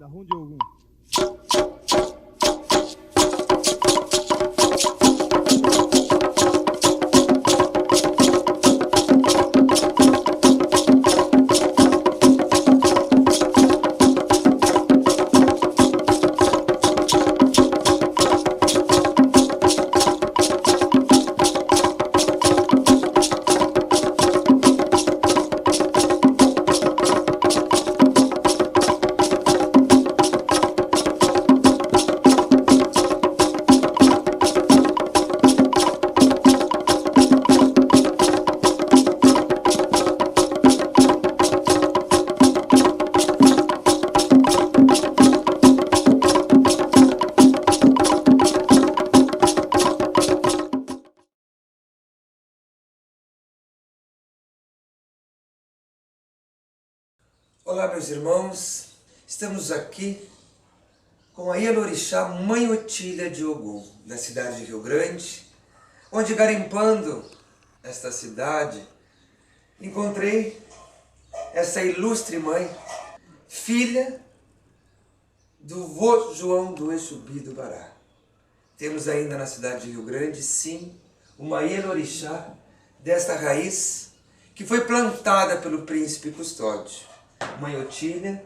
Cidadão de Ogum. Olá, meus irmãos, estamos aqui com a Ielorixá Mãe Otília de Ogum, da cidade de Rio Grande, onde, garimpando esta cidade, encontrei essa ilustre mãe, filha do vô João do Exubi do Bará. Temos ainda na cidade de Rio Grande, sim, uma Ielorixá desta raiz que foi plantada pelo príncipe Custódio. Mãe Otília,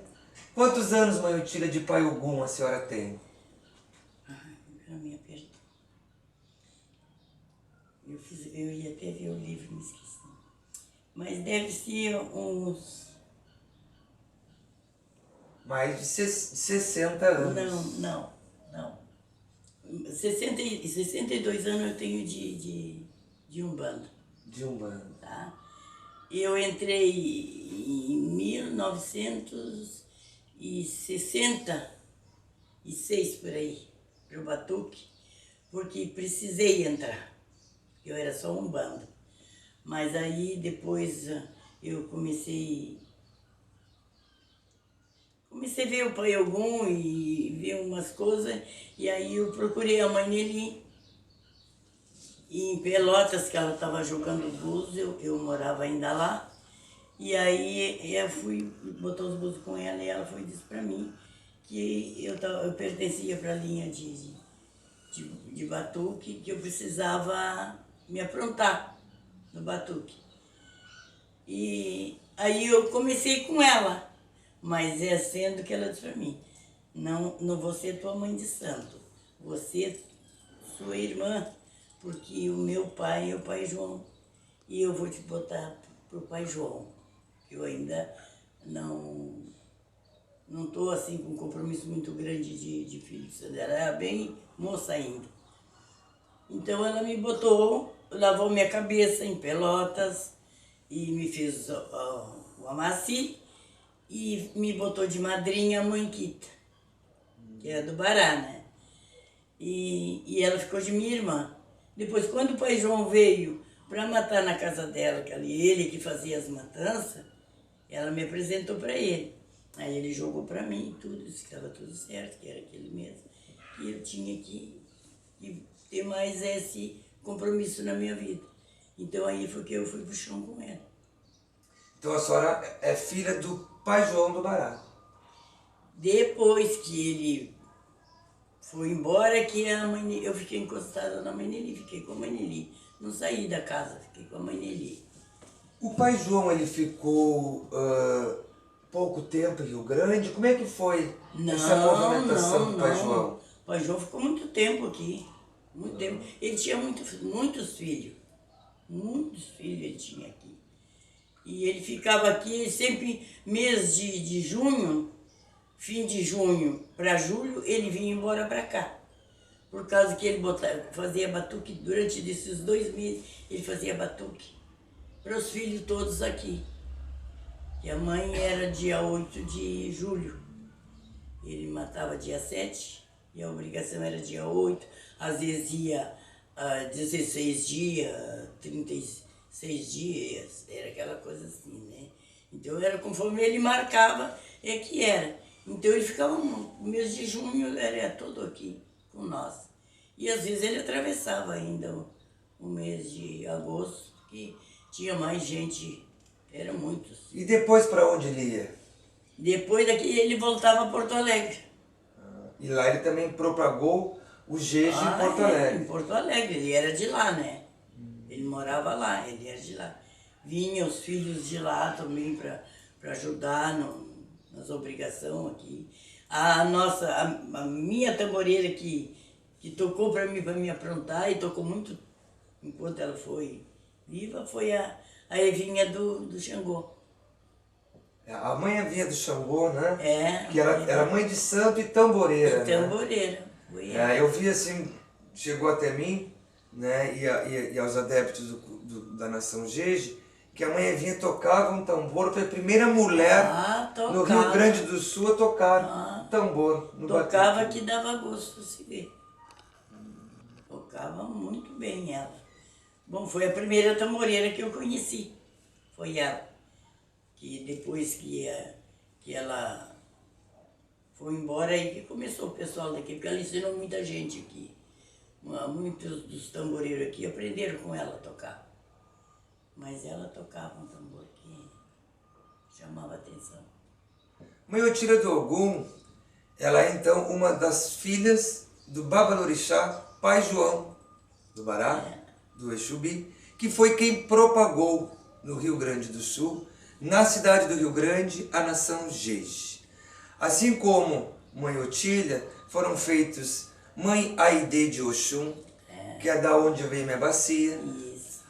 quantos anos, Mãe Otília, de pai Ogum a senhora tem? Ai, minha perda. Eu ia até ver o livro, me esqueci. Mas deve ser uns... Mais de 60 anos. Não. 62 anos eu tenho de Umbanda. De Umbanda. Tá? Eu entrei em 1966 por aí, para o Batuque, porque precisei entrar. Eu era só Umbanda. Mas aí depois eu comecei a ver o Pai Ogum e ver umas coisas, e aí eu procurei a Mãe Neli. E em Pelotas, que ela estava jogando búzio, eu morava ainda lá. E aí eu fui botar os búzios com ela e ela foi e disse para mim que eu pertencia para a linha de batuque, que eu precisava me aprontar no batuque. E aí eu comecei com ela, mas é sendo que ela disse para mim, não vou ser tua mãe de santo, você sua irmã, porque o meu pai é o Pai João, e eu vou te botar pro Pai João. Eu ainda não estou assim com um compromisso muito grande de filho, ela era bem moça ainda. Então ela me botou, lavou minha cabeça em Pelotas, e me fez o amaci, e me botou de madrinha a Mãe Quita, que é do Bará, né? E ela ficou de minha irmã. Depois, quando o Pai João veio para matar na casa dela, que ele que fazia as matanças, ela me apresentou para ele. Aí ele jogou para mim tudo, disse que estava tudo certo, que era aquele mesmo. E eu tinha que ter mais esse compromisso na minha vida. Então aí foi que eu fui pro chão com ela. Então a senhora é filha do Pai João do Bará. Depois que ele foi embora, que eu fiquei encostada na Mãe Neli, fiquei com a Mãe Neli. Não saí da casa, fiquei com a Mãe Neli. O Pai João, ele ficou pouco tempo em Rio Grande? Como é que foi essa movimentação do Pai João? O Pai João ficou muito tempo aqui, muito tempo. Ele tinha muitos filhos, muitos filhos ele tinha aqui. E ele ficava aqui sempre, mês de junho, fim de junho para julho, ele vinha embora para cá. Por causa que ele fazia batuque, durante esses 2 meses, ele fazia batuque para os filhos todos aqui. E a mãe era dia 8 de julho. Ele matava dia 7 e a obrigação era dia 8. Às vezes ia 16 dias, 36 dias, era aquela coisa assim, né? Então era conforme ele marcava, é que era. Então ele ficava no mês de junho, era todo aqui com nós. E às vezes ele atravessava ainda o mês de agosto, porque tinha mais gente, eram muitos. E depois para onde ele ia? Depois daqui ele voltava a Porto Alegre. E lá ele também propagou o jeje em Porto Alegre. Em Porto Alegre, ele era de lá, né? Ele morava lá, ele era de lá. Vinham os filhos de lá também para ajudar nas obrigações aqui. A minha tamboreira que tocou para me aprontar e tocou muito enquanto ela foi viva foi a Evinha do Xangô. A mãe Evinha do Xangô, né? É. Que era mãe de santo e tamboreira. Tamboreira. Foi ela. Eu vi assim, chegou até mim, né? E aos adeptos da nação Jeje, que a mãe Evinha tocava um tambor, foi a primeira mulher no Rio Grande do Sul a tocar tambor no Tocava batuque. que dava gosto de se ver. Tocava muito bem ela. Bom, foi a primeira tamboreira que eu conheci. Foi ela. Que depois que ela foi embora, aí que começou o pessoal daqui, porque ela ensinou muita gente aqui. Muitos dos tamboreiros aqui aprenderam com ela a tocar. Mas ela tocava um tambor que chamava atenção. Mãe Otília do Ogum, ela é então uma das filhas do Babalorixá, pai João do Bará, do Exubi, que foi quem propagou no Rio Grande do Sul, na cidade do Rio Grande, a nação Jeje. Assim como Mãe Otília, foram feitos Mãe Aide de Oxum, que é da onde veio minha bacia,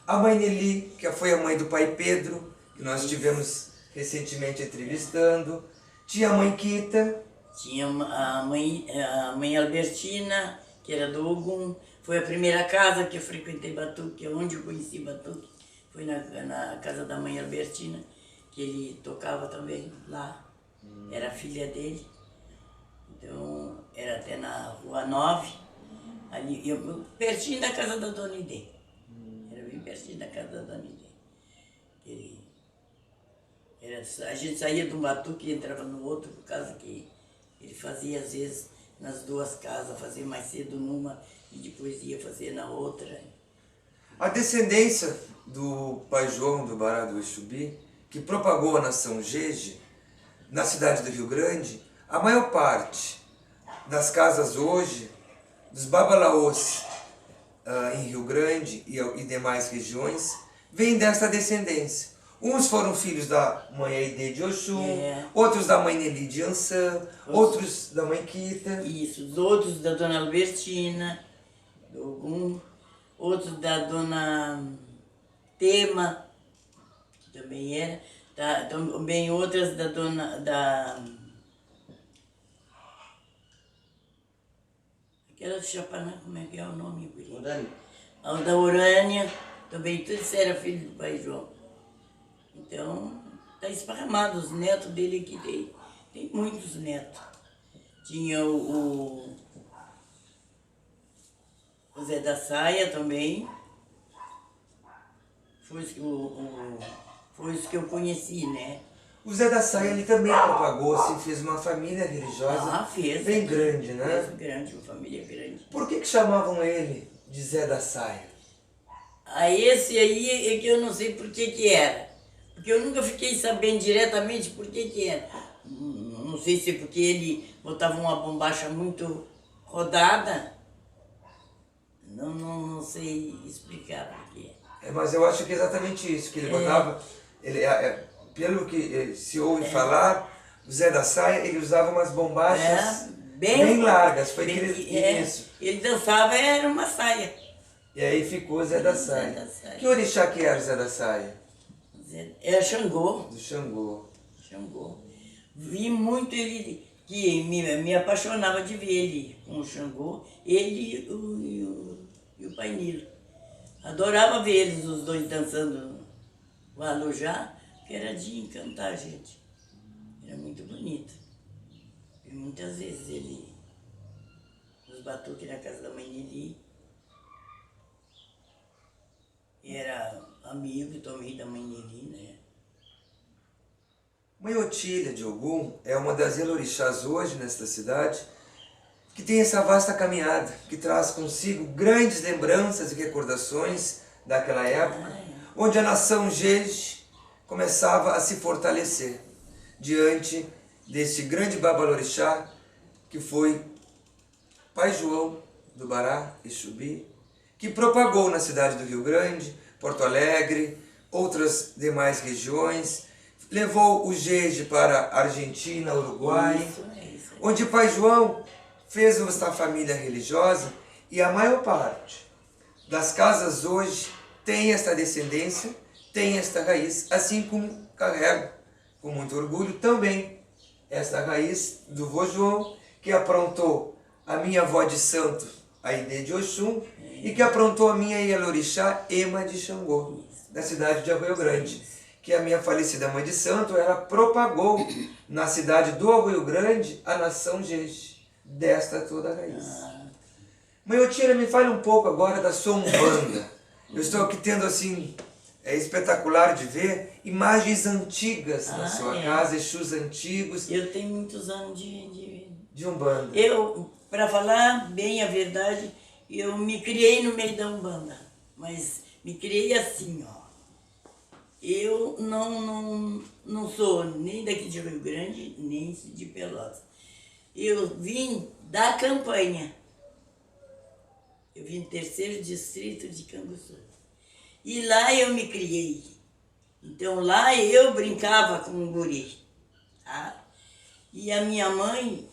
a Mãe Nelly, que foi a mãe do pai Pedro, que nós estivemos recentemente entrevistando, tinha a Mãe Quita, tinha a mãe Albertina, que era do Ogum. Foi a primeira casa que eu frequentei batuque, onde eu conheci batuque. Foi na casa da mãe Albertina, que ele tocava também lá. Era filha dele. Então, era até na Rua 9, ali, pertinho da casa da Dona Idê. Era bem pertinho da casa da Dona Idê. A gente saía de um batuque e entrava no outro, por causa que ele fazia, às vezes, nas duas casas, fazia mais cedo numa e depois ia fazer na outra. A descendência do pai João do Bará do Exubi, que propagou a nação Jeje, na cidade do Rio Grande, a maior parte das casas hoje, dos babalaôs em Rio Grande e demais regiões, vem dessa descendência. Uns foram filhos da mãe Aide de Oxum, outros da mãe Nelly de Ansã, outros da mãe Quita. Isso, os outros da Dona Albertina, do Ogum, outros da Dona Tema, que também era, também outras da aquela de Chapanã, como é que é o nome? Urânia. A da Urânia, também todos eram filhos do pai João. Então, está esparramado, os netos dele aqui tem muitos netos. Tinha o Zé da Saia também, foi os que eu conheci, né? O Zé da Saia ele também propagou-se, fez uma família religiosa bem grande, né? Fez grande, uma família grande. Por que chamavam ele de Zé da Saia? Esse aí é que eu não sei por que era. Porque eu nunca fiquei sabendo diretamente por que era. Não sei se é porque ele botava uma bombacha muito rodada. Não sei explicar por quê. Mas eu acho que é exatamente isso, que ele botava... pelo que se ouve falar, o Zé da Saia, ele usava umas bombachas bem largas. Foi isso. Ele dançava, era uma saia. E aí ficou Zé da Saia. Que orixá que era o Zé da Saia? Era Xangô. Do Xangô. Xangô. Vi muito ele, que me apaixonava de ver ele com o Xangô, ele e o Pai Nilo. Adorava ver eles, os dois, dançando o alujá, que era de encantar a gente. Era muito bonito. E muitas vezes ele nos batuques na casa da mãe Nelly. Era amigo também da mãe Nelly, né? Mãe Otília de Ogum é uma das elorixás hoje nesta cidade que tem essa vasta caminhada, que traz consigo grandes lembranças e recordações daquela época, onde a nação Jeje começava a se fortalecer diante deste grande babalorixá que foi Pai João do Bará, Exubi, que propagou na cidade do Rio Grande, Porto Alegre, outras demais regiões, levou o jeje para Argentina, Uruguai, Isso. onde Pai João fez esta família religiosa e a maior parte das casas hoje tem esta descendência, tem esta raiz, assim como carrego com muito orgulho também esta raiz do vô João, que aprontou a minha avó de santo, Aide de Oxum, e que aprontou a minha Ielorixá, Ema de Xangô, da cidade de Arroio Grande, que a minha falecida mãe de santo, ela propagou na cidade do Arroio Grande a nação Jeje, desta toda a raiz. Mãe Otília, me fale um pouco agora da sua Umbanda. Eu estou aqui tendo assim, é espetacular de ver imagens antigas na sua casa, Exus antigos. Eu tenho muitos anos de Umbanda. Eu, para falar bem a verdade, eu me criei no meio da Umbanda, mas me criei assim, ó. Eu não sou nem daqui de Rio Grande, nem de Pelotas. Eu vim da campanha. Eu vim do 3º distrito de Canguçu. E lá eu me criei. Então lá eu brincava com o guri. Tá? E a minha mãe,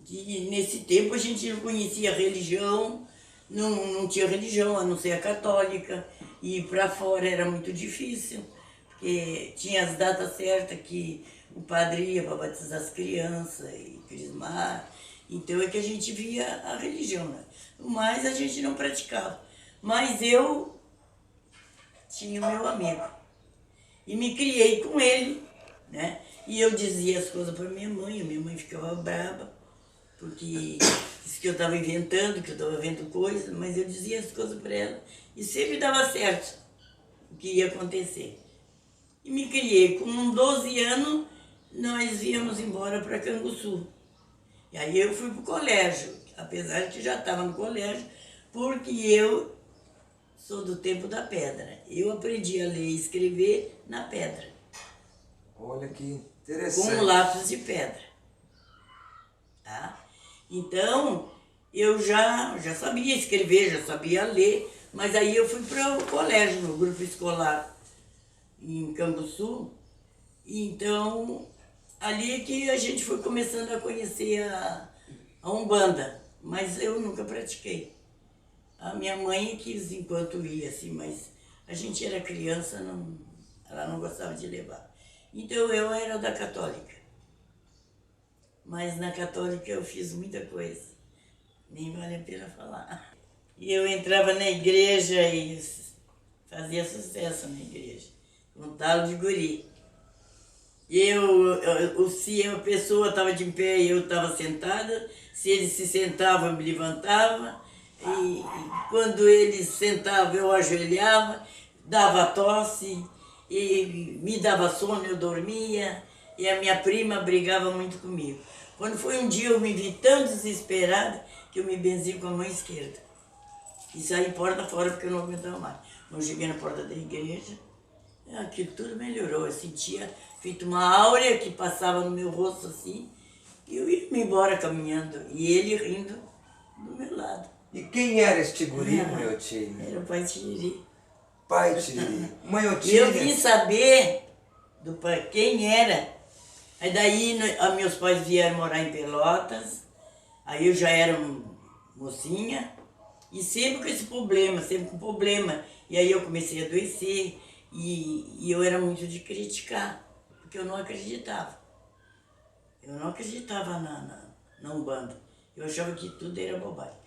que nesse tempo a gente não conhecia religião, não tinha religião, a não ser a católica. E ir para fora era muito difícil, porque tinha as datas certas que o padre ia para batizar as crianças e crismar. Então é que a gente via a religião, né? Mas a gente não praticava. Mas eu tinha o meu amigo e me criei com ele, né? E eu dizia as coisas para minha mãe ficava brava, porque disse que eu estava inventando, que eu estava vendo coisas, mas eu dizia as coisas para ela e sempre dava certo o que ia acontecer. E me criei. Com 12 anos, nós íamos embora para Canguçu. E aí eu fui para o colégio, apesar de que já estava no colégio, porque eu sou do tempo da pedra. Eu aprendi a ler e escrever na pedra. Olha que interessante. Com um lápis de pedra. Tá? Então, eu já sabia escrever, já sabia ler, mas aí eu fui para o colégio, no grupo escolar em Canguçu. Então, ali é que a gente foi começando a conhecer a Umbanda, mas eu nunca pratiquei. A minha mãe quis enquanto ia, assim, mas a gente era criança, ela não gostava de levar. Então eu era da católica. Mas na católica eu fiz muita coisa, nem vale a pena falar. E eu entrava na igreja e fazia sucesso na igreja, com talo de guri. Se a pessoa estava de pé e eu estava sentada, se ele se sentava, eu me levantava, e quando ele sentava, eu ajoelhava, dava tosse, e me dava sono, eu dormia, e a minha prima brigava muito comigo. Quando foi um dia, eu me vi tão desesperada que eu me benzi com a mão esquerda. E saí porta fora porque eu não aguentava mais. Quando eu cheguei na porta da igreja, aquilo tudo melhorou. Eu sentia feito uma áurea que passava no meu rosto assim, e eu ia me embora caminhando, e ele rindo do meu lado. E quem era este guri, Mãe Otília? Era o pai Tiriri. Pai Tiriri. Mãe E Otília. eu vim saber do pai quem era. Aí daí meus pais vieram morar em Pelotas, aí eu já era mocinha, e sempre com esse problema, sempre com problema. E aí eu comecei a adoecer, e eu era muito de criticar, porque eu não acreditava. Eu não acreditava na Umbanda. Eu achava que tudo era bobagem.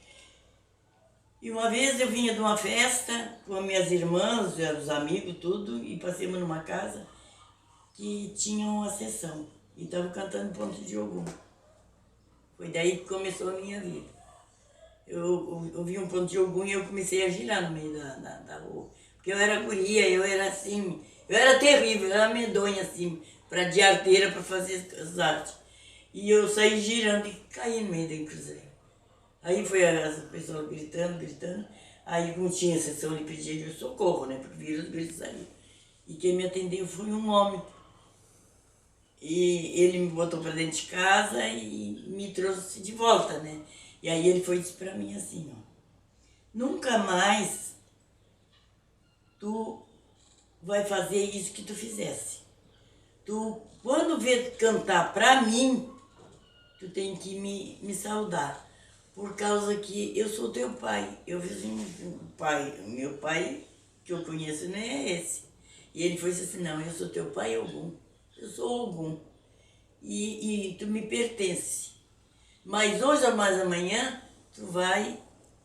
E uma vez eu vinha de uma festa com as minhas irmãs, os amigos, tudo, e passamos numa casa que tinha uma sessão. E estavam cantando Ponto de Ogum. Foi daí que começou a minha vida. Eu vi um Ponto de Ogum e eu comecei a girar no meio da rua. Porque eu era guria, eu era assim, eu era terrível, eu era medonha assim, de arteira para fazer as artes. E eu saí girando e caí no meio da encruzilhada. Aí foi as pessoas gritando. Aí, como tinha sessão, ele pedia socorro, né? Porque viram os gritos aí. E quem me atendeu foi um homem. E ele me botou para dentro de casa e me trouxe de volta, né? E aí ele foi e disse para mim assim, ó, nunca mais tu vai fazer isso que tu fizesse. Tu, quando vê cantar para mim, tu tem que me saudar. Por causa que eu sou teu pai. Eu fiz um pai, o meu pai que eu conheço não é esse. E ele foi assim, não, eu sou teu pai Ogum. Eu sou Ogum. E tu me pertence. Mas hoje ou mais amanhã, tu vai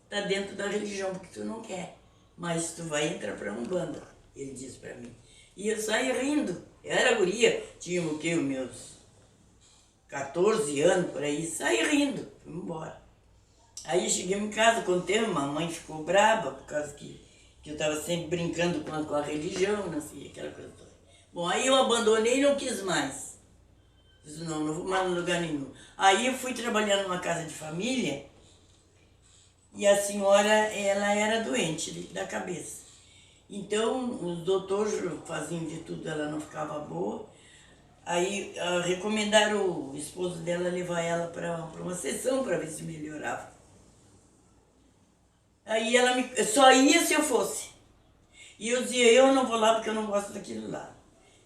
estar dentro da religião, porque tu não quer. Mas tu vai entrar para Umbanda, ele disse para mim. E eu saí rindo. Eu era guria, tinha o quê? Os meus 14 anos por aí, saí rindo, fui embora. Aí cheguei em casa, contei, mamãe ficou brava, por causa que eu estava sempre brincando com a religião, não sei, aquela coisa toda. Bom, aí eu abandonei e não quis mais. Disse, não, não vou mais em lugar nenhum. Aí eu fui trabalhar numa casa de família e a senhora, ela era doente da cabeça. Então, os doutores faziam de tudo, ela não ficava boa. Aí recomendaram o esposo dela levar ela para uma sessão para ver se melhorava. Aí ela só ia se eu fosse. E eu dizia, eu não vou lá porque eu não gosto daquilo lá.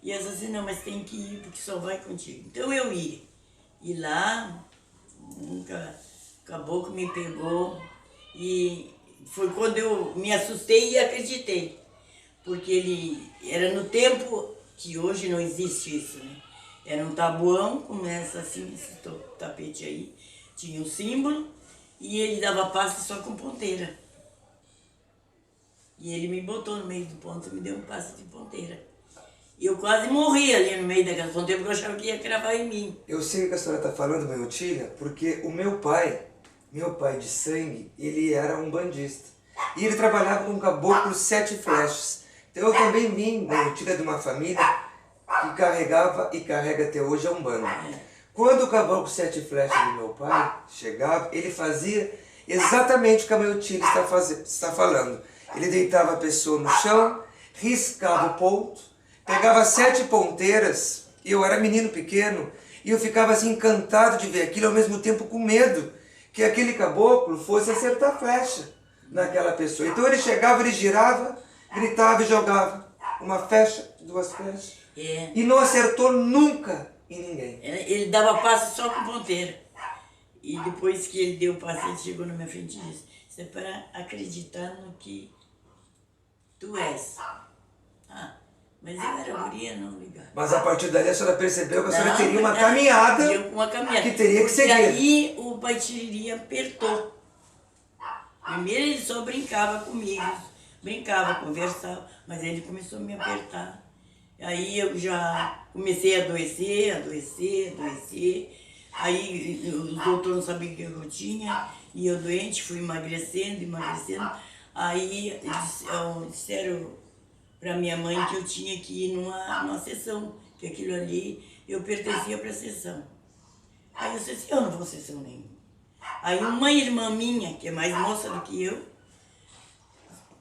E ela dizia assim, não, mas tem que ir porque só vai contigo. Então eu ia. E lá, nunca, acabou que me pegou. E foi quando eu me assustei e acreditei. Porque ele era no tempo que hoje não existe isso, né? Era um tabuão, começa assim, esse tapete aí, tinha um símbolo, e ele dava passe só com ponteira. E ele me botou no meio do ponto e me deu um passe de ponteira. E eu quase morri ali no meio daquela ponteira, porque eu achava que ia cravar em mim. Eu sei o que a senhora está falando, mãe Otília, porque o meu pai de sangue, ele era um bandista. E ele trabalhava com um caboclo 7 flechas. Então eu também vim, mãe Otília, de uma família que carregava e carrega até hoje a Umbanda. Quando o caboclo 7 flechas do meu pai chegava, ele fazia exatamente o que a mãe Otília está falando. Ele deitava a pessoa no chão, riscava o ponto, pegava 7 ponteiras, e eu era menino pequeno, e eu ficava assim encantado de ver aquilo, ao mesmo tempo com medo, que aquele caboclo fosse acertar flecha naquela pessoa. Então ele chegava, ele girava, gritava e jogava uma flecha, 2 flechas, e não acertou nunca em ninguém. Ele dava passe só com ponteira. E depois que ele deu o passe, ele chegou na minha frente e disse, isso é para acreditar no que tu és. Ah, mas eu era guria, não ligava. Mas a partir dali a senhora percebeu que a senhora teria uma caminhada, que teria que seguir. E aí o pai Tiriri apertou. Primeiro ele só brincava comigo, brincava, conversava, mas ele começou a me apertar. Aí eu já comecei a adoecer. Aí os doutores não sabiam o que eu tinha, e eu doente, fui emagrecendo. Aí disseram para minha mãe que eu tinha que ir numa sessão, que aquilo ali eu pertencia para a sessão. Aí eu disse assim, eu não vou a sessão nenhuma. Aí uma irmã minha, que é mais moça do que eu,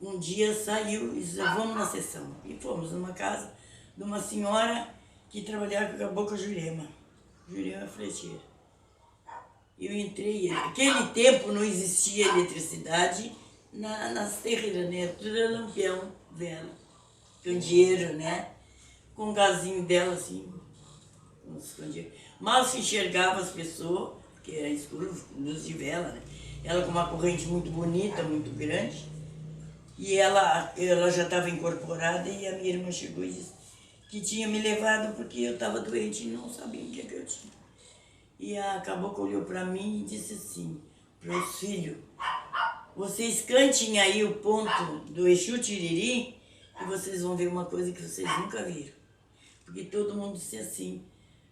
um dia saiu e disse, vamos na sessão. E fomos numa casa de uma senhora que trabalhava com a cabocla Jurema Flecheira. Eu entrei, naquele tempo não existia eletricidade nas terreiras, né? Tudo era lampião, vela, candeeiro, né? Com o gazinho dela assim, mal se enxergava as pessoas, porque era escuro, luz de vela, né? Ela com uma corrente muito bonita, muito grande, e ela já estava incorporada, e a minha irmã chegou e disse que tinha me levado porque eu estava doente e não sabia o que eu tinha. E a cabocla olhou para mim e disse assim, para os filhos, vocês cantem aí o ponto do Exu Tiriri e vocês vão ver uma coisa que vocês nunca viram. Porque todo mundo disse assim,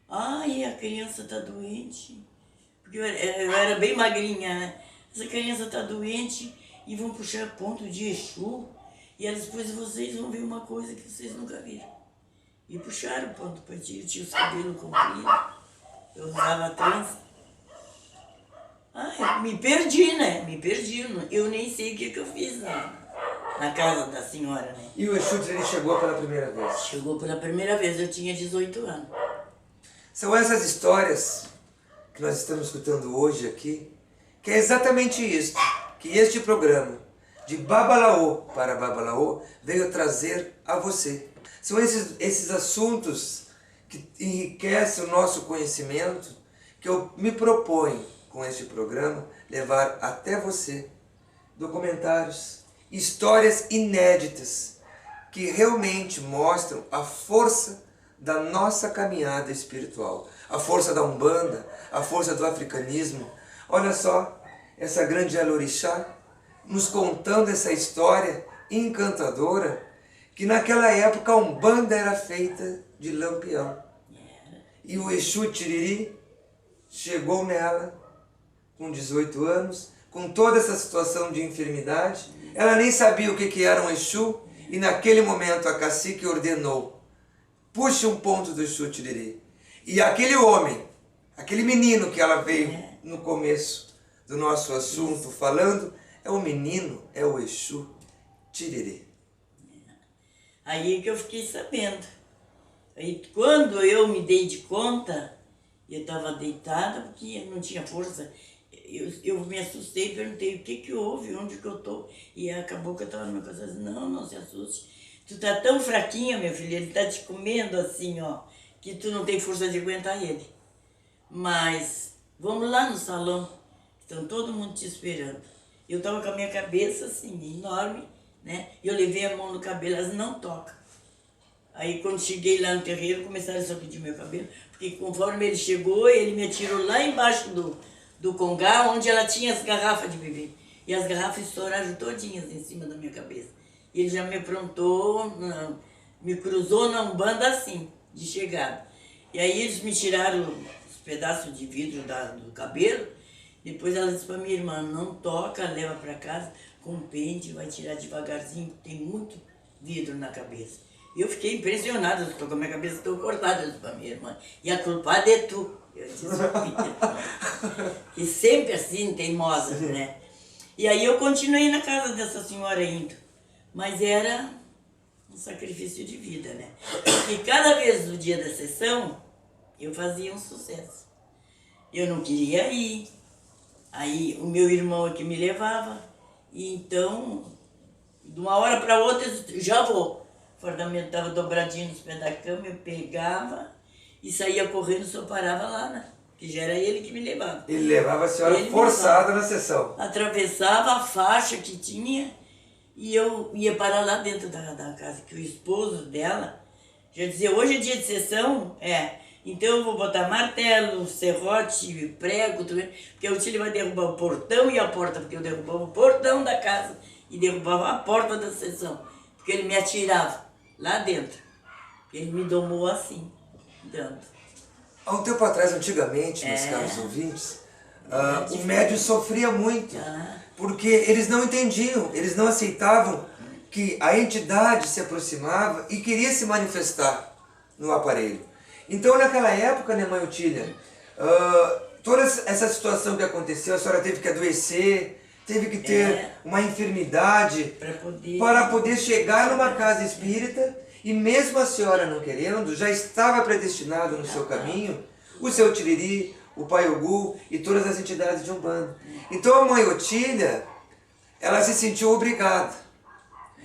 ai, a criança está doente. Porque eu era bem magrinha, né? Essa criança está doente e vão puxar ponto de Exu. E depois vocês vão ver uma coisa que vocês nunca viram. E puxaram o ponto para ti, eu tinha os cabelos compridos, eu usava trança. Eu me perdi, né? Eu nem sei o que eu fiz na casa da senhora, né? E o Exu ele chegou pela primeira vez? Chegou pela primeira vez, eu tinha 18 anos. São essas histórias que nós estamos escutando hoje aqui, que é exatamente isso, que este programa, de Babalaô para Babalaô, veio trazer a você. São esses assuntos que enriquecem o nosso conhecimento, que eu me proponho, com este programa, levar até você. Documentários, histórias inéditas, que realmente mostram a força da nossa caminhada espiritual, a força da Umbanda, a força do africanismo. Olha só, essa grande Elorixá nos contando essa história encantadora, que naquela época a Umbanda era feita de lampião. E o Exu Tiriri chegou nela com 18 anos, com toda essa situação de enfermidade. Ela nem sabia o que era um Exu, e naquele momento a cacique ordenou: puxe um ponto do Exu Tiriri. E aquele homem, aquele menino que ela veio no começo do nosso assunto falando, é o menino, é o Exu Tiriri. Aí que eu fiquei sabendo. Aí quando eu me dei de conta, eu estava deitada porque não tinha força. Eu me assustei, perguntei o que houve, onde que eu estou. E acabou que eu estava numa coisa assim, não se assuste. Tu tá tão fraquinha, meu filho, ele tá te comendo assim, ó, que tu não tem força de aguentar ele. Mas vamos lá no salão, estão todo mundo te esperando. Eu estava com a minha cabeça assim, enorme, né? E eu levei a mão no cabelo, elas não tocam. Aí quando cheguei lá no terreiro, começaram a sacudir meu cabelo, porque conforme ele chegou, ele me atirou lá embaixo do congá, onde ela tinha as garrafas de bebê. E as garrafas estouraram todinhas em cima da minha cabeça. E ele já me aprontou, me cruzou na Umbanda assim, de chegada. E aí eles me tiraram os pedaços de vidro do cabelo. Depois ela disse para minha irmã, não toca, leva para casa com pente, vai tirar devagarzinho, tem muito vidro na cabeça. E eu fiquei impressionada, estou com a minha cabeça toda cortada, eu disse para minha irmã, e a culpada é tu. Eu disse, e sempre assim, teimosa, né? E aí eu continuei na casa dessa senhora indo, mas era um sacrifício de vida, né? E cada vez no dia da sessão, eu fazia um sucesso. Eu não queria ir, aí o meu irmão é que me levava, e então, de uma hora para outra, eu disse, já vou. O fardamento estava dobradinho nos pés da cama, eu pegava e saía correndo, só parava lá, né? Que já era ele que me levava. Ele levava a senhora forçada na sessão. Atravessava a faixa que tinha e eu ia parar lá dentro da casa, que o esposo dela já dizia, hoje é dia de sessão, então eu vou botar martelo, serrote, prego, tudo, porque o Tile vai derrubar o portão e a porta, porque eu derrubava o portão da casa e derrubava a porta da sessão, porque ele me atirava lá dentro. Ele me domou assim, dando. Há um tempo atrás, antigamente, meus caros ouvintes, o médium sofria muito, porque eles não entendiam, eles não aceitavam que a entidade se aproximava e queria se manifestar no aparelho. Então, naquela época, né, mãe Otília, toda essa situação que aconteceu, a senhora teve que adoecer, teve que ter uma enfermidade para poder chegar numa casa espírita, e mesmo a senhora não querendo, já estava predestinado no seu caminho o seu Tiriri, o Pai Ogum e todas as entidades de Umbanda. Então a mãe Otília, ela se sentiu obrigada.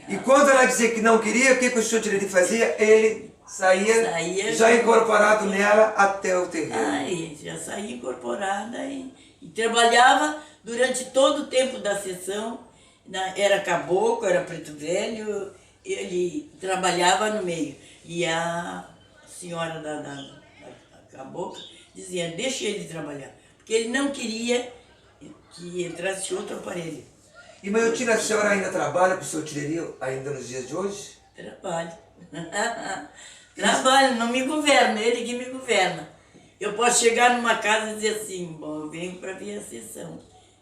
E quando ela dizia que não queria, o que o seu Tiriri fazia? Ele saía já incorporado nela até o terreiro. Aí, já saía incorporada e trabalhava durante todo o tempo da sessão. Era caboclo, era preto velho, ele trabalhava no meio. E a senhora da cabocla dizia, deixa ele trabalhar, porque ele não queria que entrasse outro aparelho. E mãe Otília, a senhora ainda trabalha com o seu Tiriri ainda nos dias de hoje? Trabalho. Trabalho, não me governa, ele que me governa. Eu posso chegar numa casa e dizer assim, bom, eu venho para ver a sessão,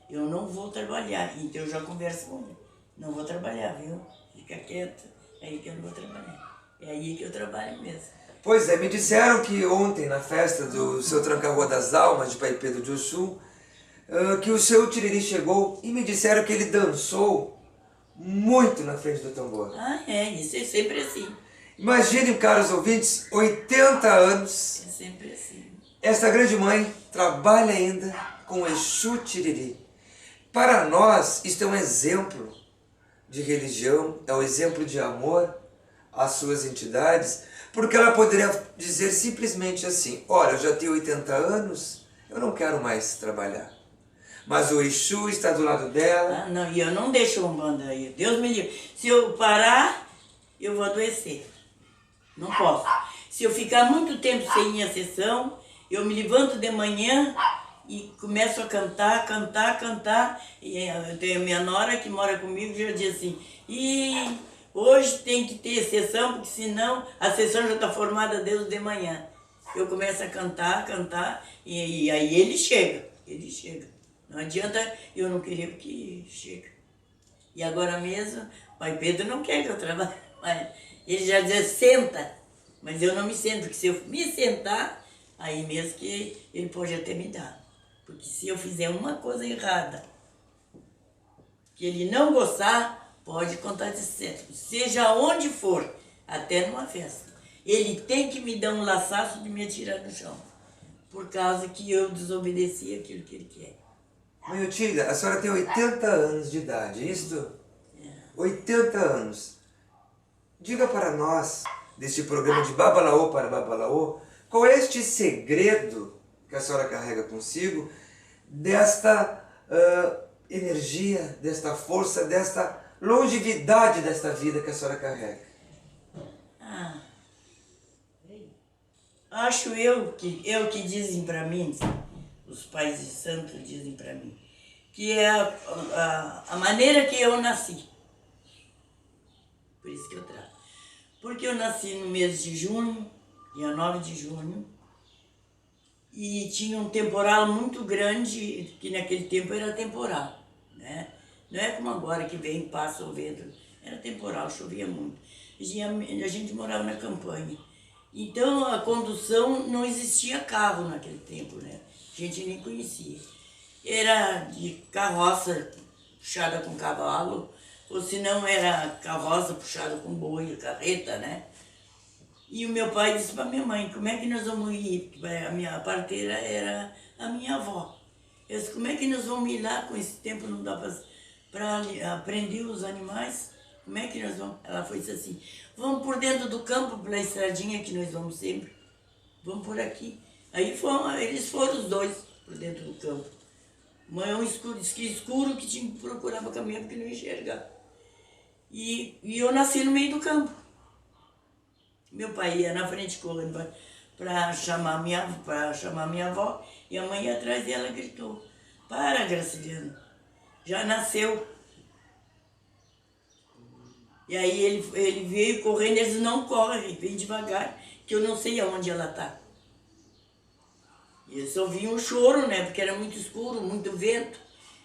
eu não vou trabalhar, então eu já converso com ele, não vou trabalhar, viu? Fica quieto, é aí que eu não vou trabalhar, é aí que eu trabalho mesmo. Pois é, me disseram que ontem, na festa do seu Tranca-Rua das Almas, de Pai Pedro de Oxum, que o seu Tiriri chegou e me disseram que ele dançou muito na frente do tambor. Isso é sempre assim. Imaginem, caros ouvintes, 80 anos. É sempre assim. Esta grande mãe trabalha ainda com o Exu Tiriri. Para nós, isto é um exemplo de religião, é um exemplo de amor às suas entidades, porque ela poderia dizer simplesmente assim: olha, eu já tenho 80 anos, eu não quero mais trabalhar. Mas o Exu está do lado dela. Ah, não, e eu não deixo a Umbanda aí. Deus me livre. Se eu parar, eu vou adoecer. Não posso. Se eu ficar muito tempo sem ir à sessão, eu me levanto de manhã e começo a cantar, cantar, cantar. E eu tenho a minha nora que mora comigo e já diz assim: e hoje tem que ter sessão, porque senão a sessão já está formada desde de manhã. Eu começo a cantar, cantar, e aí ele chega. Não adianta eu não querer, porque chega. E agora mesmo, o pai Pedro não quer que eu trabalhe. Ele já diz, senta. Mas eu não me sento, porque se eu me sentar, aí mesmo que ele pode até me dar. Porque se eu fizer uma coisa errada, que ele não gostar, pode contar de certo. Seja onde for, até numa festa. Ele tem que me dar um laçaço de me atirar no chão. Por causa que eu desobedeci aquilo que ele quer. Mãe Otília, a senhora tem 80 anos de idade, é isso? 80 anos. Diga para nós, deste programa de Babalaô para Babalaô, qual é este segredo que a senhora carrega consigo, desta energia, desta força, desta longevidade desta vida que a senhora carrega? Acho eu que dizem para mim, os pais de santo dizem para mim, que é a maneira que eu nasci. Por isso que eu trago. Porque eu nasci no mês de junho, dia 9 de junho, e tinha um temporal muito grande, que naquele tempo era temporal, né? Não é como agora que vem e passa o vento, era temporal, chovia muito. A gente morava na campanha. Então a condução não existia carro naquele tempo, né? A gente nem conhecia. Era de carroça puxada com cavalo, ou se não era carroça puxada com boi, carreta, né? E o meu pai disse para minha mãe, como é que nós vamos ir? Porque a minha parteira era a minha avó. Eu disse, como é que nós vamos ir lá? Com esse tempo não dá para aprender os animais. Como é que nós vamos? Ela foi assim, vamos por dentro do campo, pela estradinha que nós vamos sempre. Vamos por aqui. Aí eles foram os dois por dentro do campo. Manhã escuro, disse que escuro que tinha que procurar para caminhar porque não enxergar. E eu nasci no meio do campo. Meu pai ia na frente correndo para chamar minha avó, e a mãe ia atrás e ela gritou, para, Graciliano, já nasceu. E aí ele veio correndo, eles não correm, vem devagar, que eu não sei aonde ela está. E eu só vi um choro, né, porque era muito escuro, muito vento,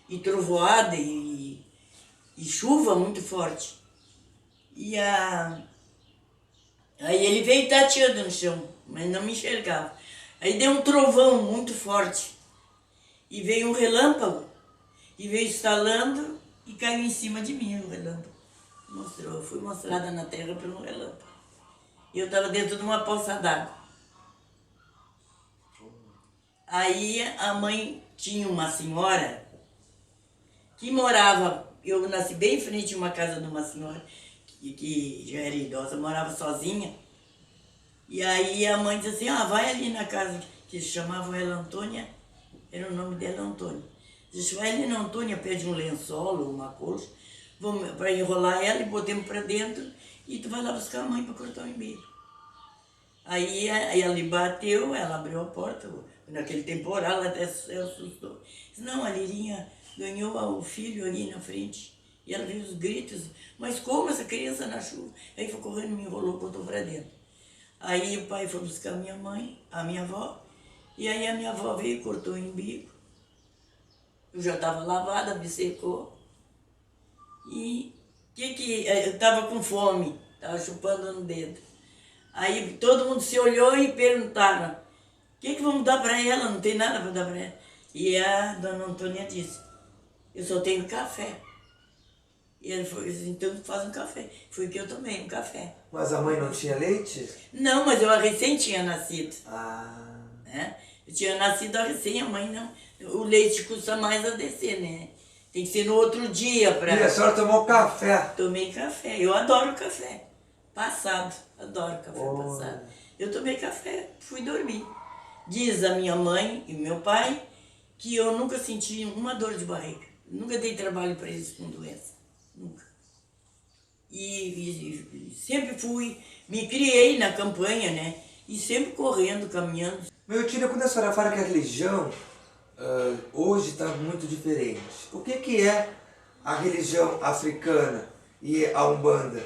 e trovoada, e chuva muito forte. Aí ele veio tateando no chão, mas não me enxergava. Aí deu um trovão muito forte, e veio um relâmpago, e veio estalando, e caiu em cima de mim o relâmpago. Eu fui mostrada na terra pelo relâmpago. E eu estava dentro de uma poça d'água. Aí a mãe tinha uma senhora que morava, eu nasci bem em frente a uma casa de uma senhora que já era idosa, morava sozinha. E aí a mãe disse assim, vai ali na casa, que se chamava ela Antônia, era o nome dela Antônia. Disse, vai ali na Antônia, pede um lençol ou uma colcha, vamos para enrolar ela e botemos para dentro e tu vai lá buscar a mãe para cortar o umbigo. Aí ela bateu, ela abriu a porta, naquele temporal ela até se assustou. Disse, não, a Lirinha ganhou o filho ali na frente. E ela viu os gritos, mas como essa criança na chuva? Aí foi correndo, me enrolou, botou para dentro. Aí o pai foi buscar a minha mãe, a minha avó, e aí a minha avó veio e cortou o umbigo. Eu já estava lavada, me secou. E eu estava com fome, estava chupando no dedo. Aí todo mundo se olhou e perguntaram, o que vamos dar para ela? Não tem nada para dar para ela. E a dona Antônia disse, eu só tenho café. E ele falou, então faz um café. Foi que eu tomei um café. Mas a mãe não tinha leite? Não, mas eu recém tinha nascido. Ah. Né? Eu tinha nascido recém, a mãe não. O leite custa mais a descer, né? Tem que ser no outro dia para... E a senhora tomou café? Tomei café. Eu adoro café. Passado. Adoro café passado. Eu tomei café, fui dormir. Diz a minha mãe e meu pai que eu nunca senti uma dor de barriga. Nunca dei trabalho para eles com doença. Nunca. E sempre fui, me criei na campanha, né? E sempre correndo, caminhando. Meu tio, quando a senhora fala que a religião hoje está muito diferente, o que é a religião africana e a Umbanda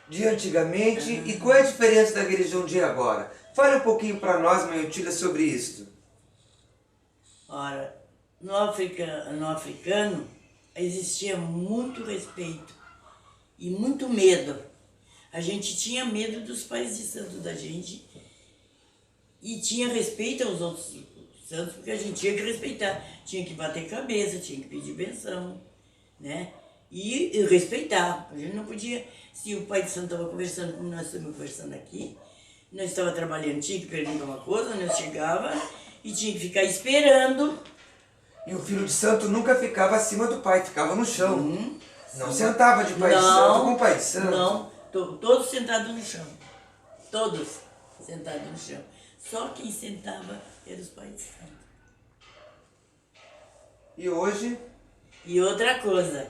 de antigamente e qual é a diferença da religião de agora? Fale um pouquinho para nós, meu tio, sobre isso. Ora, no africano existia muito respeito e muito medo. A gente tinha medo dos pais de santo da gente e tinha respeito aos outros santos, porque a gente tinha que respeitar. Tinha que bater cabeça, tinha que pedir benção, né? E respeitar. A gente não podia, se o pai de santo estava conversando, como nós estamos conversando aqui, nós estávamos trabalhando, tinha que perguntar uma coisa, nós chegava e tinha que ficar esperando. E o filho de santo nunca ficava acima do pai, ficava no chão. Não sentava de pai de santo com pai de santo. Não, todos sentados no chão. Todos sentados no chão. Só quem sentava era os pais de santo. E hoje? E outra coisa,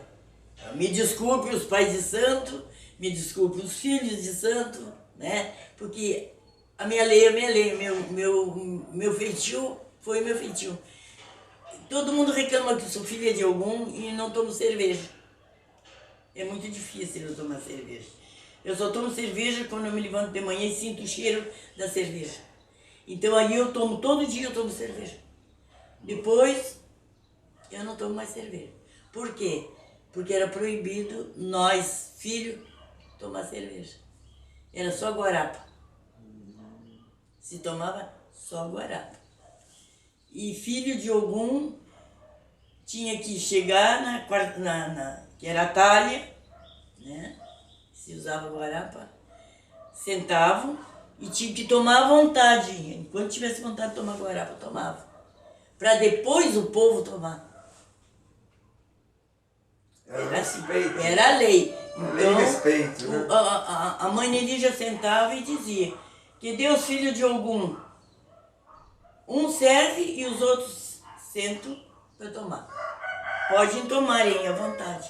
me desculpe os pais de santo, me desculpe os filhos de santo, né? Porque a minha lei é a minha lei, meu feitio foi meu feitio. Todo mundo reclama que eu sou filha de algum e não tomo cerveja. É muito difícil eu tomar cerveja. Eu só tomo cerveja quando eu me levanto de manhã e sinto o cheiro da cerveja. Então aí eu tomo, todo dia eu tomo cerveja. Depois, eu não tomo mais cerveja. Por quê? Porque era proibido nós, filho, tomar cerveja. Era só guarapa. Se tomava só guarapa. E filho de algum tinha que chegar que era a talha, né? Se usava guarapa, sentavam e tinha que tomar à vontade. Enquanto tivesse vontade de tomar guarapa, tomava. Para depois o povo tomar. Era respeito. Era a lei. Então, respeito, né? a mãe Nelígia sentava e dizia que Deus, filho de algum, um serve e os outros sentam para tomar. Podem tomarem à vontade.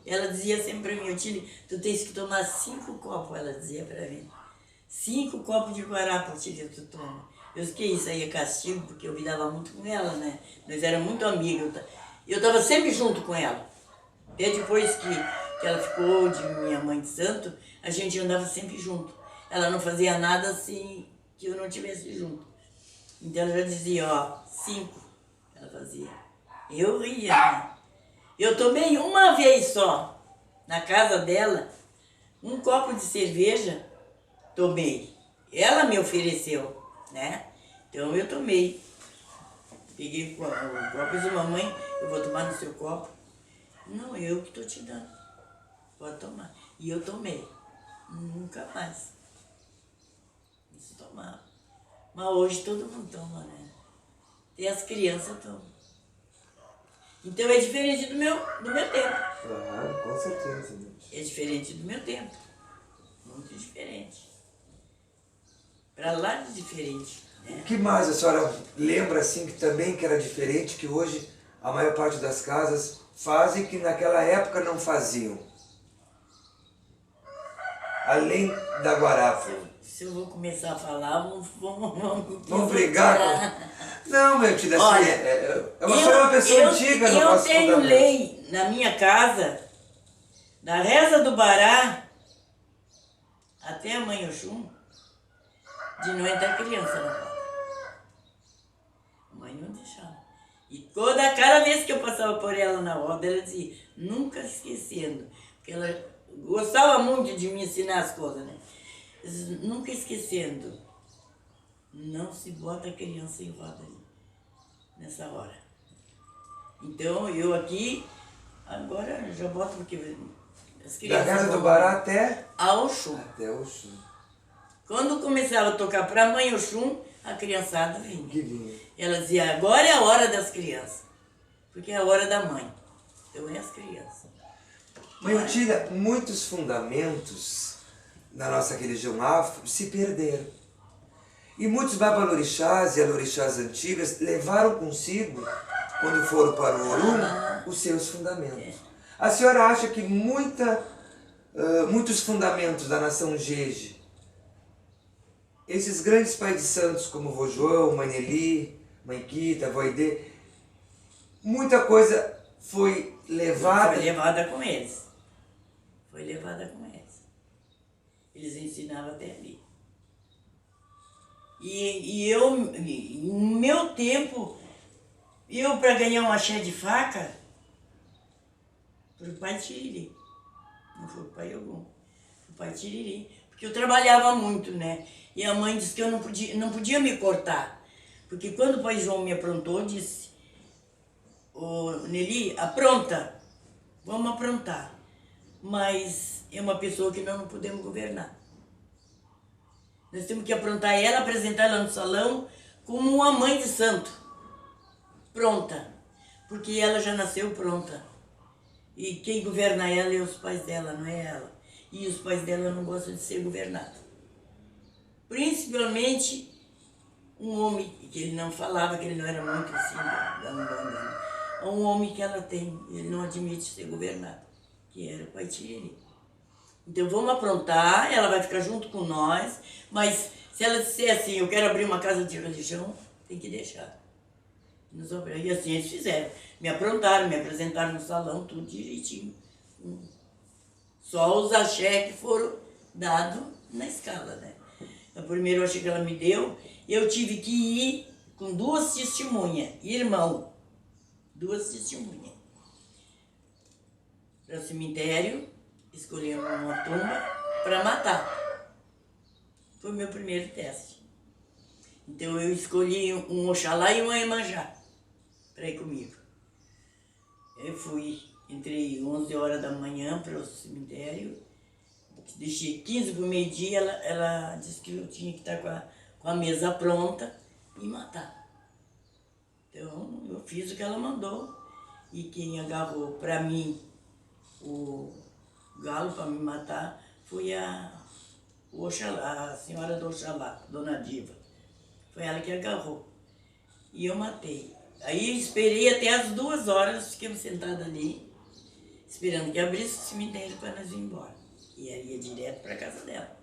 Ela dizia sempre para mim, Otília, tu tens que tomar 5 copos, ela dizia para mim. 5 copos de guarapa, Otília, tu toma. Eu disse que isso aí é castigo, porque eu lidava muito com ela, né? Nós éramos muito amigos. Eu estava sempre junto com ela. Até depois que ela ficou de minha mãe de santo, a gente andava sempre junto. Ela não fazia nada assim que eu não estivesse junto. Então ela já dizia, ó, 5 ela fazia. Eu ria, né? Eu tomei uma vez só, na casa dela, um copo de cerveja, tomei. Ela me ofereceu, né? Então eu tomei. Peguei o copo e disse, mamãe, eu vou tomar no seu copo. Não, eu que estou te dando. Pode tomar. E eu tomei. Nunca mais. Isso tomava. Mas hoje todo mundo toma, né? E as crianças tomam. Então é diferente do meu tempo. Claro, com certeza. É diferente do meu tempo. Muito diferente. Para lá de diferente. Né? O que mais a senhora lembra assim que também que era diferente, que hoje a maior parte das casas fazem que naquela época não faziam? Além da guarapa. Se eu vou começar a falar, Vamos brigar? Não, meu tio, assim, uma pessoa antiga. Eu tenho lei na minha casa, da reza do Bará até a mãe Oxum, de não entrar criança na casa. A mãe não deixava. E cada vez que eu passava por ela na roda, ela dizia, nunca esquecendo, porque ela gostava muito de me ensinar as coisas, né? Nunca esquecendo, não se bota a criança em roda nessa hora. Então eu aqui, agora já boto porque as crianças... Da casa do Bará até? A Oxum. Até Oxum. Quando começava a tocar para a mãe Oxum, a criançada vinha. Que vinha. Ela dizia, agora é a hora das crianças, porque é a hora da mãe. Então é as crianças. Mãe Otília, muitos fundamentos da nossa religião afro se perderam. E muitos babalorixás e alorixás antigas levaram consigo, quando foram para o Orum, os seus fundamentos. A senhora acha que muitos fundamentos da nação Jeje, esses grandes pais de santos como Vô João, Mãe Neli, Mãe Quita, Vô Aidê, muita coisa foi levada... Foi levada com eles. Foi levada com eles. Eles ensinavam até ali. E eu, no meu tempo, eu para ganhar um axé de faca, pro pai Tiriri. Não foi pro pai Ogum, pro pai Tiriri. Porque eu trabalhava muito, né? E a mãe disse que eu não podia me cortar. Porque quando o pai João me aprontou, disse, ô Neli, apronta, vamos aprontar. Mas é uma pessoa que nós não podemos governar. Nós temos que aprontar ela, apresentar ela no salão como uma mãe de santo. Pronta. Porque ela já nasceu pronta. E quem governa ela é os pais dela, não é ela. E os pais dela não gostam de ser governados. Principalmente um homem, que ele não falava, que ele não era muito assim, da Umbanda. Um homem que ela tem, ele não admite ser governado, que era o pai Tiriri. Então vamos aprontar, ela vai ficar junto com nós, mas se ela disser assim, eu quero abrir uma casa de religião, tem que deixar. E assim eles fizeram. Me aprontaram, me apresentaram no salão, tudo direitinho. Só os axé que foram dados na escala, né? O primeiro axé que ela me deu, eu tive que ir com 2 testemunhas, irmão. 2 testemunhas. Para o cemitério, escolhemos uma tumba para matar. Foi o meu primeiro teste. Então eu escolhi um Oxalá e uma Iemanjá para ir comigo. Eu fui, entrei 11 horas da manhã para o cemitério, deixei 15 para o meio-dia, ela disse que eu tinha que estar com a mesa pronta e matar. Então eu fiz o que ela mandou e quem agarrou para mim o galo para me matar foi o Oxalá, a senhora do Oxalá, Dona Diva. Foi ela que agarrou. E eu matei. Aí esperei até as 2 horas, fiquemos sentados ali, esperando que abrisse o cemitério para nós ir embora. E ela ia direto para casa dela.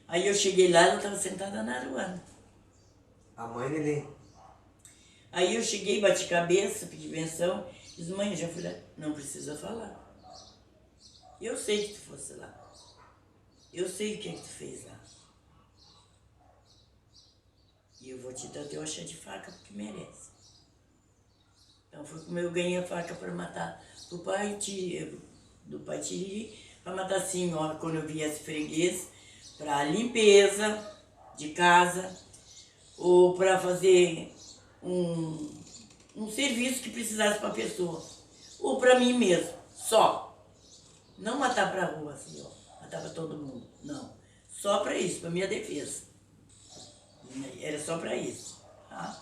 Aí eu cheguei lá, ela estava sentada na aruana. A mãe Neli. Aí eu cheguei, bati cabeça, pedi benção, disse, mãe, já fui lá. Não precisa falar. Eu sei que tu fosse lá. Eu sei o que é que tu fez lá. E eu vou te dar teu axé de faca porque merece. Então foi como eu ganhei a faca para matar do pai Tiriri, para matar a senhora quando eu viesse freguês, para limpeza de casa, ou para fazer um serviço que precisasse para a pessoa, ou para mim mesmo, só. Não matar para a rua assim, ó, matar para todo mundo, não. Só para isso, para minha defesa. Era só para isso, tá?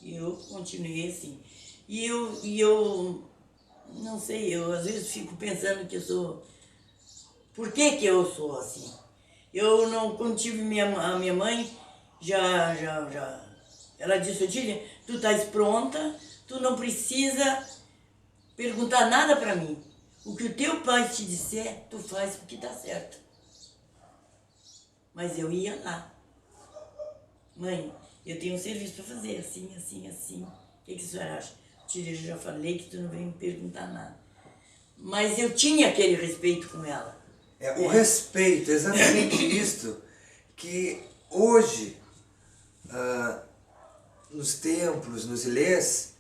E eu continuei assim. E eu não sei, eu às vezes fico pensando que eu sou... Por que eu sou assim? Eu não, quando tive a minha mãe, ela disse, Otília, tu estás pronta, tu não precisa perguntar nada para mim. O que o teu pai te disser, tu faz porque tá certo. Mas eu ia lá. Mãe, eu tenho um serviço para fazer, assim, assim, assim. O que a senhora acha? Tia, eu já falei que tu não vem me perguntar nada. Mas eu tinha aquele respeito com ela. O respeito, exatamente isto, que hoje, nos templos, nos ilês,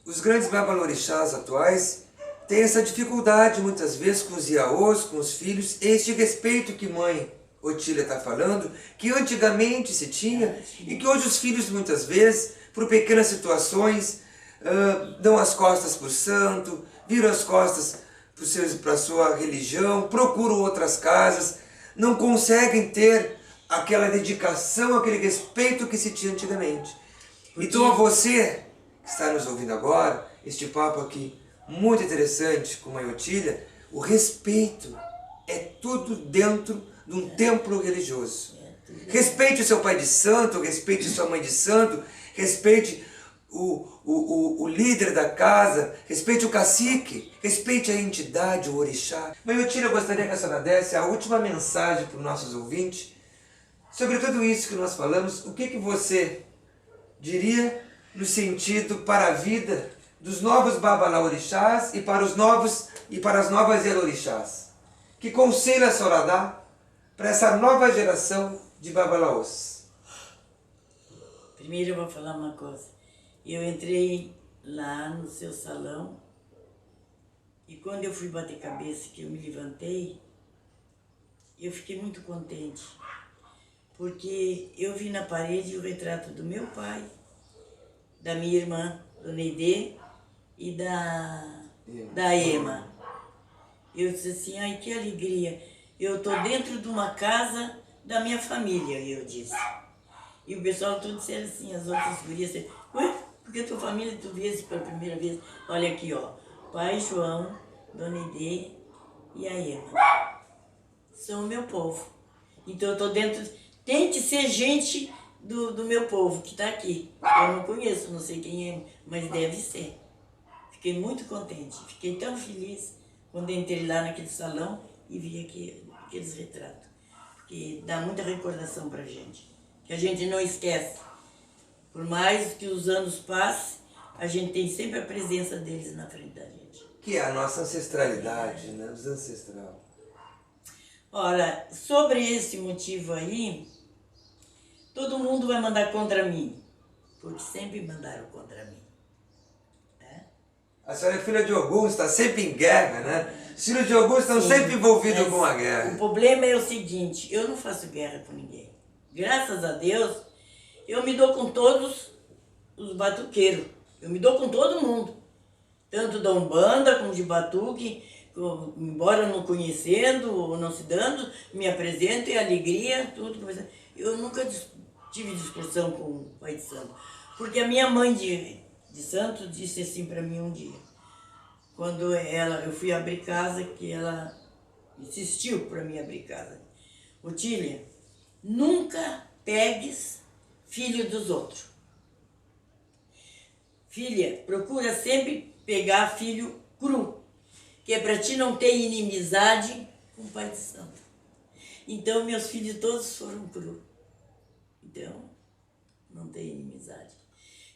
os grandes babalorixás atuais têm essa dificuldade, muitas vezes, com os iaôs, com os filhos, este respeito que mãe Otília está falando, que antigamente se tinha, e que hoje os filhos, muitas vezes, por pequenas situações, dão as costas para o santo, viram as costas para a sua religião, procuram outras casas, não conseguem ter aquela dedicação, aquele respeito que se tinha antigamente. Então a você que está nos ouvindo agora, este papo aqui muito interessante com Mãe Otília, o respeito é tudo dentro de um templo religioso. Respeite o seu pai de santo, respeite sua mãe de santo, respeite o líder da casa, respeite o cacique, respeite a entidade, o orixá. Mãe Otília, eu gostaria que a senhora desse a última mensagem para os nossos ouvintes sobre tudo isso que nós falamos. O que você diria no sentido para a vida dos novos babalaorixás e para os novos e para as novas elorixás? Que conselho a senhora dá para essa nova geração de babalaôs? Primeiro eu vou falar uma coisa. Eu entrei lá no seu salão e quando eu fui bater cabeça, que eu me levantei, eu fiquei muito contente. Porque eu vi na parede o retrato do meu pai, da minha irmã, Dona Neide, e da Ema. Eu disse assim, ai que alegria, eu estou dentro de uma casa da minha família, eu disse. E o pessoal todo disseram assim, as outras gurias, assim, ué, porque a tua família tu vês pela primeira vez? Olha aqui, ó, pai João, Dona Neide e a Ema. São o meu povo. Então eu estou dentro, tem que ser gente do meu povo que está aqui. Eu não conheço, não sei quem é, mas deve ser. Fiquei muito contente, fiquei tão feliz quando entrei lá naquele salão e vi aqueles retratos. Porque dá muita recordação pra gente, que a gente não esquece. Por mais que os anos passem, a gente tem sempre a presença deles na frente da gente. Que é a nossa ancestralidade, né? Os ancestrais. Ora, sobre esse motivo aí, todo mundo vai mandar contra mim, porque sempre mandaram contra mim. A senhora é filha de Ogum, está sempre em guerra, né? Os filhos de Ogum estão sempre envolvidos com a guerra. O problema é o seguinte, eu não faço guerra com ninguém. Graças a Deus, eu me dou com todos os batuqueiros. Eu me dou com todo mundo. Tanto da Umbanda como de batuque, embora não conhecendo ou não se dando, me apresento e alegria, tudo. Eu nunca tive discussão com o pai de santo. Porque a minha mãe de santo disse assim para mim um dia, quando eu fui abrir casa, que ela insistiu para mim abrir casa. Otília, nunca pegues filho dos outros. Filha, procura sempre pegar filho cru, que é para ti não ter inimizade com o pai de santo. Então meus filhos todos foram cru. Então, não tem inimizade.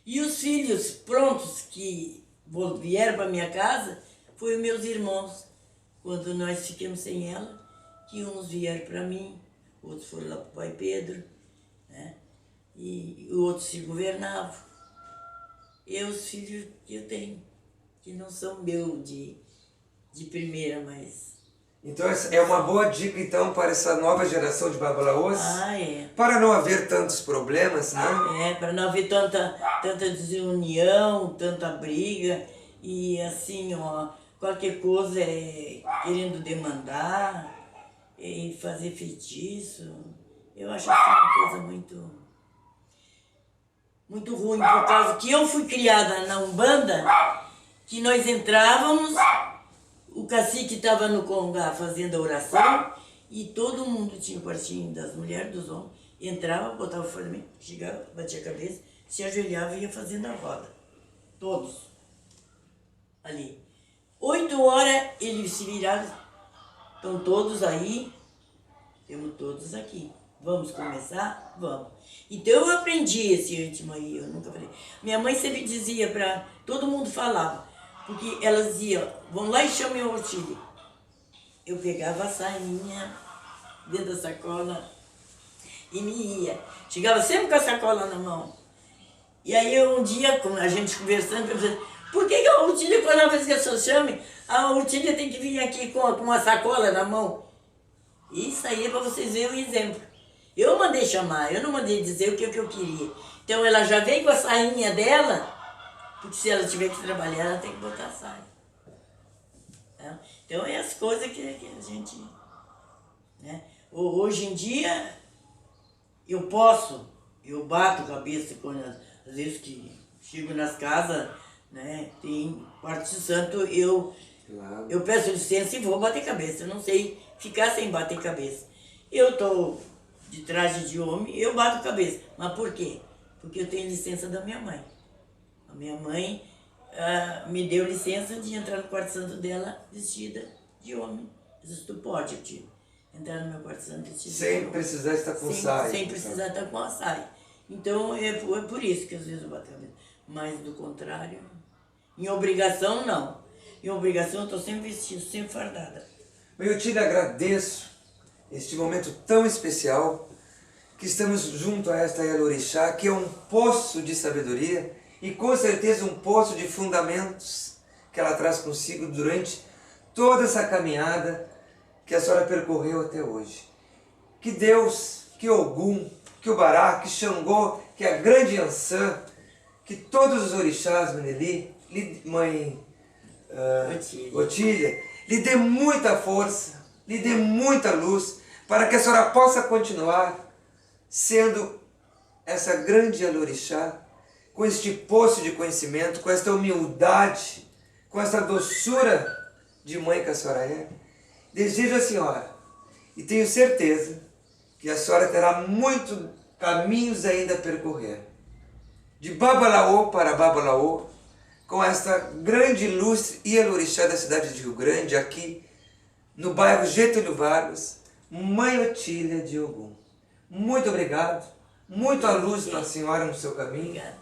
E os filhos prontos que vieram para minha casa, foram meus irmãos. Quando nós ficamos sem ela, que uns vieram para mim, outros foram lá para o pai Pedro, né? E outros se governavam. E os filhos que eu tenho, que não são meus de primeira, mas... Então é uma boa dica então para essa nova geração de babalaôs? Ah, é. Para não haver tantos problemas, né? É, para não haver tanta desunião, tanta briga e assim, ó, qualquer coisa querendo demandar e fazer feitiço. Eu acho assim uma coisa muito ruim, por causa que eu fui criada na Umbanda, que nós entrávamos, o cacique estava no congá fazendo a oração e todo mundo tinha o quartinho das mulheres, dos homens, entrava, botava fora de mim, chegava, batia a cabeça, se ajoelhava e ia fazendo a roda. Todos. Ali. 8 horas ele se virava, estão todos aí, temos todos aqui. Vamos começar? Vamos. Então eu aprendi esse ritmo aí, eu nunca falei. Minha mãe sempre dizia para todo mundo falava, porque elas diziam, vão lá e chamem a Otília. Eu pegava a sainha dentro da sacola e me ia. Chegava sempre com a sacola na mão. E aí um dia, com a gente conversando, eu falei, por que a Otília, quando a vez que a senhora chame, a Otília tem que vir aqui com uma sacola na mão? Isso aí é para vocês verem o exemplo. Eu mandei chamar, eu não mandei dizer o que eu queria. Então ela já veio com a sainha dela, porque se ela tiver que trabalhar, ela tem que botar a saia. Tá? Então é as coisas que a gente... Né? Hoje em dia, eu bato a cabeça quando às vezes que chego nas casas, né, tem quarto de santo, eu peço licença e vou bater cabeça. Eu não sei ficar sem bater cabeça. Eu tô de traje de homem, eu bato cabeça. Mas por quê? Porque eu tenho licença da minha mãe. A minha mãe me deu licença de entrar no quarto santo dela vestida de homem. Eu disse, tu pode, tio, entrar no meu quarto santo vestida de homem. Sem precisar estar com saia. Sem precisar estar com a saia. Então é por isso que às vezes eu bato cabeça. Mas do contrário, em obrigação não. Em obrigação eu estou sempre vestida, sempre fardada. Eu te agradeço este momento tão especial que estamos junto a esta Yalorixá, que é um poço de sabedoria e com certeza um poço de fundamentos que ela traz consigo durante toda essa caminhada que a senhora percorreu até hoje. Que Deus, que Ogum, que Ubará, que Xangô, que a grande Ansã, que todos os orixás, Maneli, mãe Otília, lhe dê muita força, lhe dê muita luz, para que a senhora possa continuar sendo essa grande Yalorixá, com este poço de conhecimento, com esta humildade, com essa doçura de mãe que a senhora é. Desejo a senhora, e tenho certeza que a senhora terá muitos caminhos ainda a percorrer, de Babalaô para Babalaô, com esta grande ilustre Yalorixá da cidade de Rio Grande, aqui no bairro Getúlio Vargas, Mãe Otília de Ogum. Muito obrigado, muita luz para a senhora no seu caminho. Obrigada.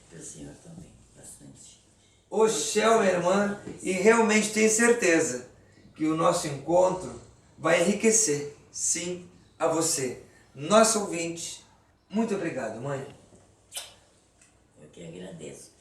Para o senhor também, bastante. Oxéu, minha irmã, e realmente tenho certeza que o nosso encontro vai enriquecer, sim, a você, nosso ouvinte. Muito obrigado, mãe. Eu que agradeço.